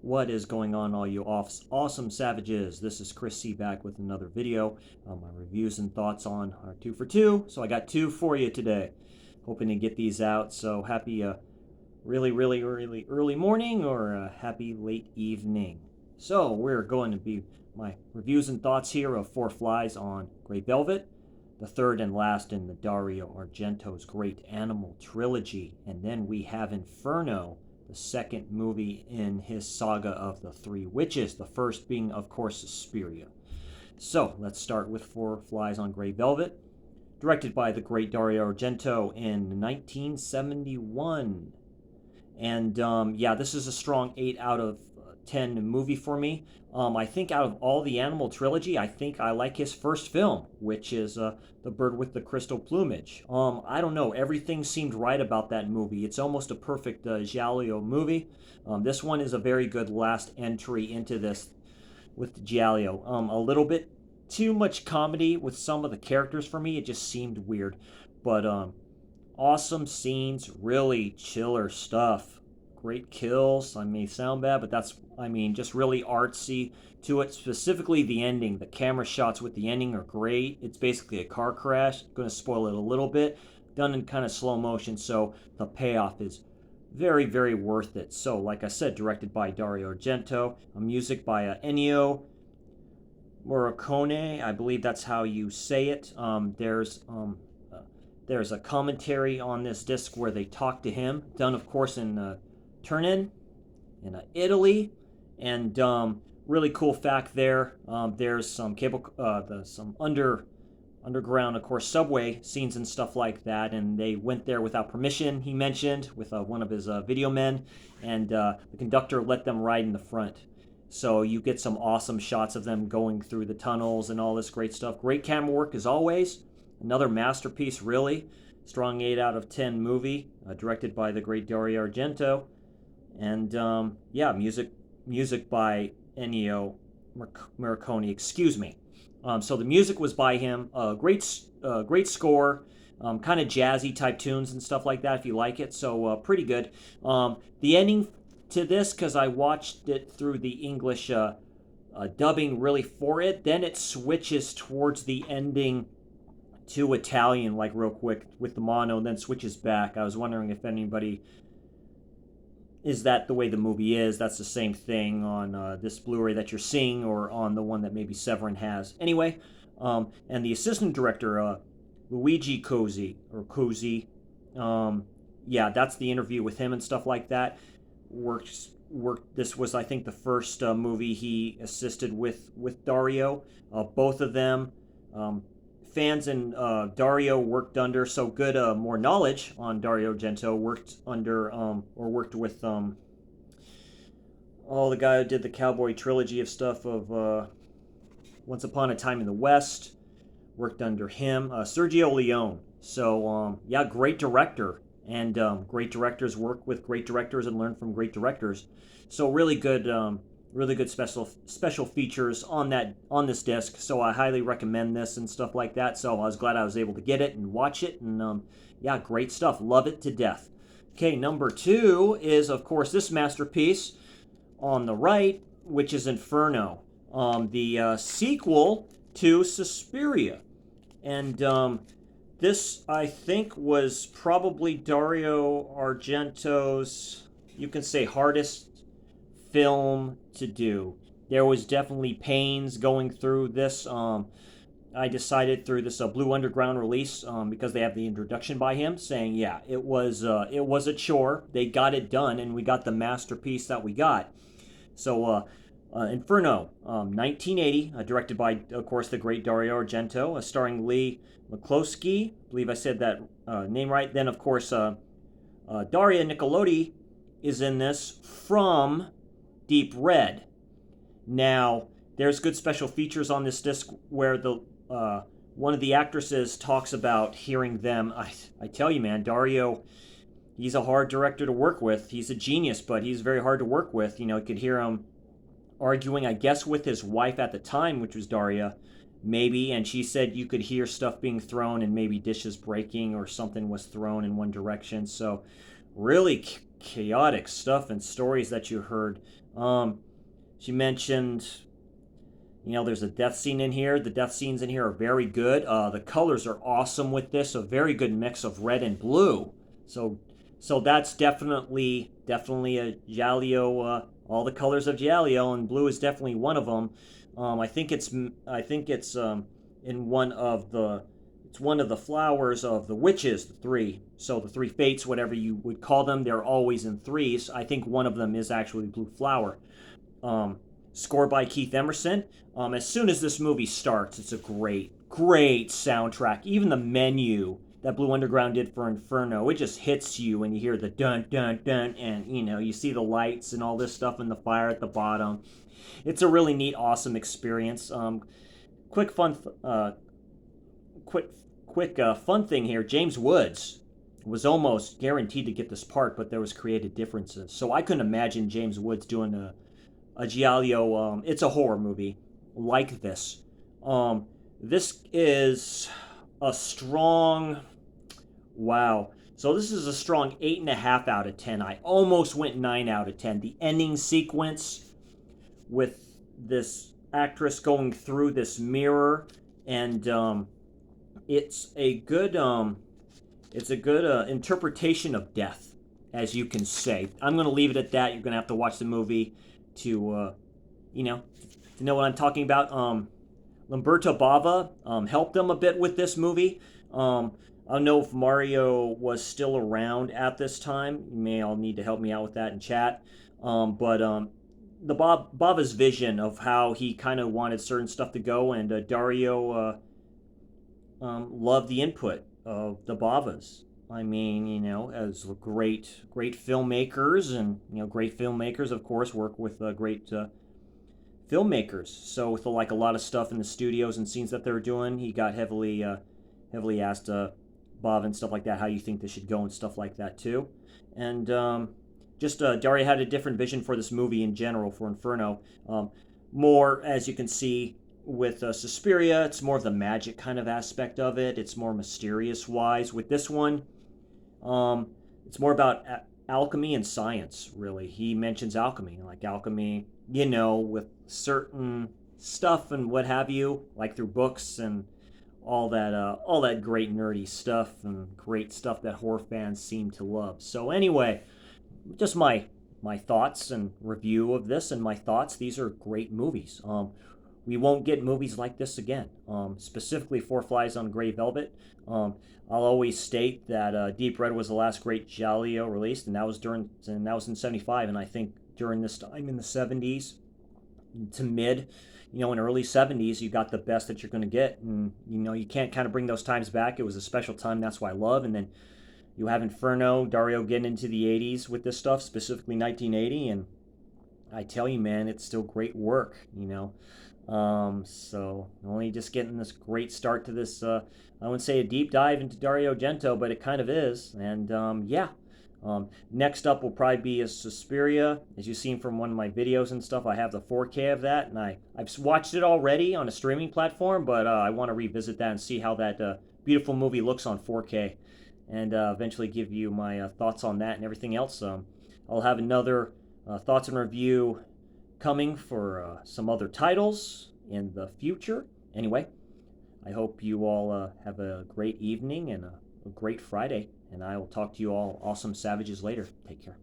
What is going on, all you awesome savages? This is Chris C back with another video. My reviews and thoughts on our 2 for 2. So I got 2 for you today. Hoping to get these out. So happy really early morning or happy late evening. So we're going to be my reviews and thoughts here of Four Flies on Grey Velvet, the third and last in the Dario Argento's great animal trilogy. And then we have Inferno, the second movie in his saga of the Three Witches, the first being, of course, Suspiria. So let's start with Four Flies on Grey Velvet, directed by the great Dario Argento in 1971. And yeah, this is a strong 8 out of 10 movie for me. I think out of all the Animal trilogy, I think I like his first film, which is The Bird with the Crystal Plumage. I don't know, everything seemed right about that movie. It's almost a perfect Giallo movie. This one is a very good last entry into this with Giallo. A little bit too much comedy with some of the characters for me. It just seemed weird. But awesome scenes, really chiller stuff. Great kills. I may sound bad, but just really artsy to it. Specifically, the ending. The camera shots with the ending are great. It's basically a car crash. I'm going to spoil it a little bit. Done in kind of slow motion, so the payoff is very worth it. So, like I said, directed by Dario Argento. Music by Ennio Morricone. I believe that's how you say it. There's a commentary on this disc where they talk to him, done of course in Turin, in Italy, and really cool fact there. There's some underground, of course, subway scenes and stuff like that, and they went there without permission. He mentioned with one of his video men, and the conductor let them ride in the front. So you get some awesome shots of them going through the tunnels and all this great stuff. Great camera work as always. Another masterpiece, really. Strong 8 out of 10 movie, directed by the great Dario Argento. And yeah, music by Ennio Morricone, excuse me. So the music was by him. Great score, kind of jazzy type tunes and stuff like that if you like it. So pretty good. The ending to this, because I watched it through the English dubbing really for it, then it switches towards the ending to Italian, like real quick with the mono, and then switches back. I was wondering if anybody, is that the way the movie is? That's the same thing on this Blu-ray that you're seeing, or on the one that maybe Severin has. Anyway, and the assistant director, Luigi Cosi, yeah, that's the interview with him and stuff like that. Worked. This was, I think, the first movie he assisted with Dario. Both of them. Fans and Dario worked under, so good more knowledge on Dario Argento, worked with the guy who did the cowboy trilogy of stuff of Once Upon a Time in the West, worked under him. Sergio Leone. So yeah, great director, and great directors work with great directors and learn from great directors. So really good special features on this disc. So I highly recommend this and stuff like that. So I was glad I was able to get it and watch it, and yeah, great stuff. Love it to death. Okay, number 2 is of course this masterpiece on the right, which is Inferno, the sequel to Suspiria, and this I think was probably Dario Argento's, you can say, hardest film to do. There was definitely pains going through this. I decided through this Blue Underground release, because they have the introduction by him saying, yeah, it was a chore. They got it done, and we got the masterpiece that we got. So Inferno, 1980, directed by, of course, the great Dario Argento, starring Lee McCloskey. I believe I said that name right. Then, of course, Daria Nicolodi is in this from Deep Red. Now, there's good special features on this disc where the one of the actresses talks about hearing them. I tell you, man, Dario, he's a hard director to work with. He's a genius, but he's very hard to work with. You could hear him arguing, I guess, with his wife at the time, which was Daria, maybe, and she said you could hear stuff being thrown and maybe dishes breaking or something was thrown in one direction. So really chaotic stuff and stories that you heard. She mentioned, there's a death scene in here. The death scenes in here are very good. The colors are awesome with this. A very good mix of red and blue. So, so that's definitely a Jaleo. All the colors of Jaleo, and blue is definitely one of them. I think it's in one of the flowers of the witches, the three. So the three fates, whatever you would call them, they're always in threes. I think one of them is actually blue flower. Score by Keith Emerson. As soon as this movie starts, it's a great soundtrack. Even the menu that Blue Underground did for Inferno, it just hits you when you hear the dun dun dun, and you see the lights and all this stuff in the fire at the bottom. It's a really neat, awesome experience. Quick fun, fun thing here. James Woods was almost guaranteed to get this part, but there was creative differences. So I couldn't imagine James Woods doing a Giallo. It's a horror movie like this. This is a strong, wow. So this is a strong 8.5 out of 10. I almost went 9 out of 10. The ending sequence with this actress going through this mirror, and it's a good interpretation of death, as you can say. I'm going to leave it at that. You're going to have to watch the movie to to know what I'm talking about. Lamberto Bava helped them a bit with this movie. I don't know if Mario was still around at this time. You may all need to help me out with that in chat. But the Bava's vision of how he kind of wanted certain stuff to go, and Dario loved the input of the Bavas. I mean, as great filmmakers, and great filmmakers, of course, work with great filmmakers. So with like a lot of stuff in the studios and scenes that they're doing, he got heavily asked Bob and stuff like that, how you think this should go and stuff like that too. And Dario had a different vision for this movie in general, for Inferno. More, as you can see, with Suspiria, it's more of the magic kind of aspect of it. It's more mysterious wise. With this one, it's more about alchemy and science, really. He mentions alchemy, like alchemy, with certain stuff and what have you, like through books and all that great nerdy stuff and great stuff that horror fans seem to love. So anyway, just my thoughts and review of this, and my thoughts. These are great movies. We won't get movies like this again. Specifically, Four Flies on Grey Velvet. I'll always state that Deep Red was the last great Giallo released, and that was in '75. And I think during this time in the '70s to mid, in early '70s, you got the best that you're going to get, and you can't kind of bring those times back. It was a special time. That's why I love. And then you have Inferno, Dario getting into the '80s with this stuff, specifically 1980, and I tell you, man, it's still great work. So only just getting this great start to this. I wouldn't say a deep dive into Dario Argento, but it kind of is. And yeah. Next up will probably be a Suspiria. As you've seen from one of my videos and stuff, I have the 4K of that, and I've watched it already on a streaming platform, but I want to revisit that and see how that beautiful movie looks on 4K, and eventually give you my thoughts on that and everything else. I'll have another thoughts and review coming for some other titles in the future. Anyway, I hope you all have a great evening and a great Friday, and I will talk to you all awesome savages later. Take care.